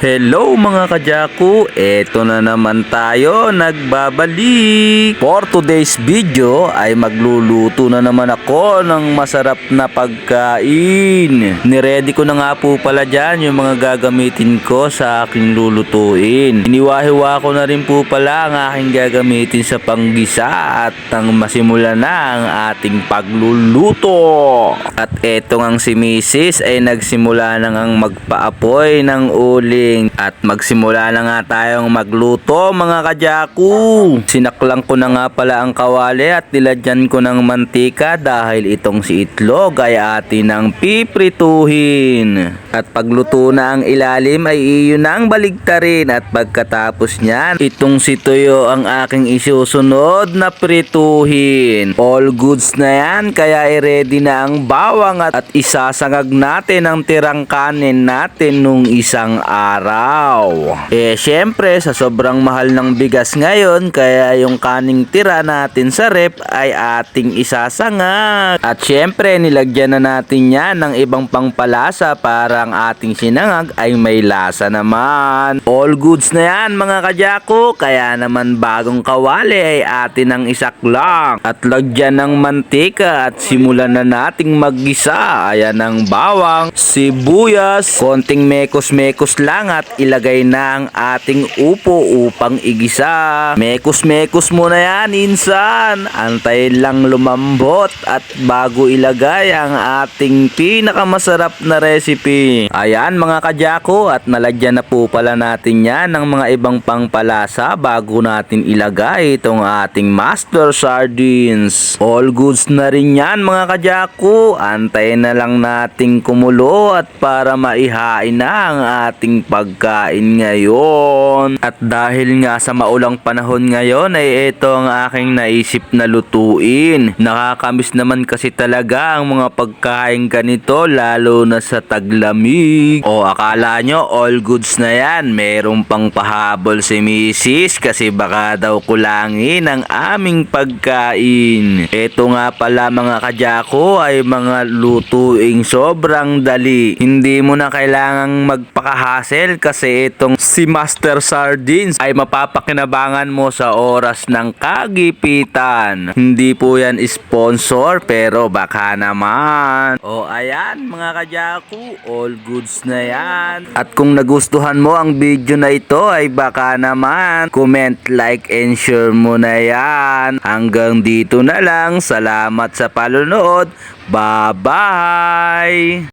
Hello mga kajaku, eto na naman tayo, nagbabalik. For today's video ay magluluto na naman ako ng masarap na pagkain. Niready ko na nga po pala dyan yung mga gagamitin ko sa aking lulutuin. Iniwahiwa ko na rin po pala ang aking gagamitin sa panggisa at nang masimula na ang ating pagluluto. At eto ngang si Mrs. ay nagsimula na ngang magpaapoy ng uling. At magsimula na nga tayong magluto mga kajaku. Sinaklang ko na nga pala ang kawali at nilagyan ko ng mantika dahil itong si itlog ay atin ang piprituhin. At pagluto na ang ilalim ay iyon na ang baligtarin at pagkatapos niyan itong si tuyo ang aking isusunod na prituhin. All goods na yan kaya i-ready na ang bawang at isasangag natin ang tirang kanin natin nung isang araw. Syempre sa sobrang mahal ng bigas ngayon kaya yung kaning tira natin sa rep ay ating isasangag. At syempre nilagyan na natin yan ng ibang pangpalasa para ang ating sinangag ay may lasa naman. All goods na yan mga kajaku, kaya naman bagong kawali ay atin ang isaklang. At lagyan ng mantika at simulan na nating maggisa. Ayan ang bawang, sibuyas, konting mekos-mekos lang at ilagay na ang ating upo upang igisa. Mekos-mekos muna yan insan. Antayin lang lumambot at bago ilagay ang ating pinakamasarap na recipe. Ayan mga kajaku, at nalagyan na po pala natin yan ng mga ibang pangpalasa bago natin ilagay itong ating master sardines. All goods na rin yan mga kajaku. Antayin na lang nating kumulo at para maihain na ang ating pagkain ngayon. At dahil nga sa maulang panahon ngayon ay ito ang aking naisip na lutuin. Nakakamiss naman kasi talaga ang mga pagkain ganito lalo na sa taglamig. O akala nyo all goods na yan, meron pang pahabol si Mrs. kasi baka daw kulangin ang aming pagkain. Ito nga pala mga kajaku ay mga lutuing sobrang dali. Hindi mo na kailangang magpakahasel kasi itong si Master Sardines ay mapapakinabangan mo sa oras ng kagipitan. Hindi po yan sponsor pero baka naman. O ayan mga kajaku, all goods na yan. At kung nagustuhan mo ang video na ito ay baka naman comment, like and share mo na yan. Hanggang dito na lang. Salamat sa panonood. Bye bye.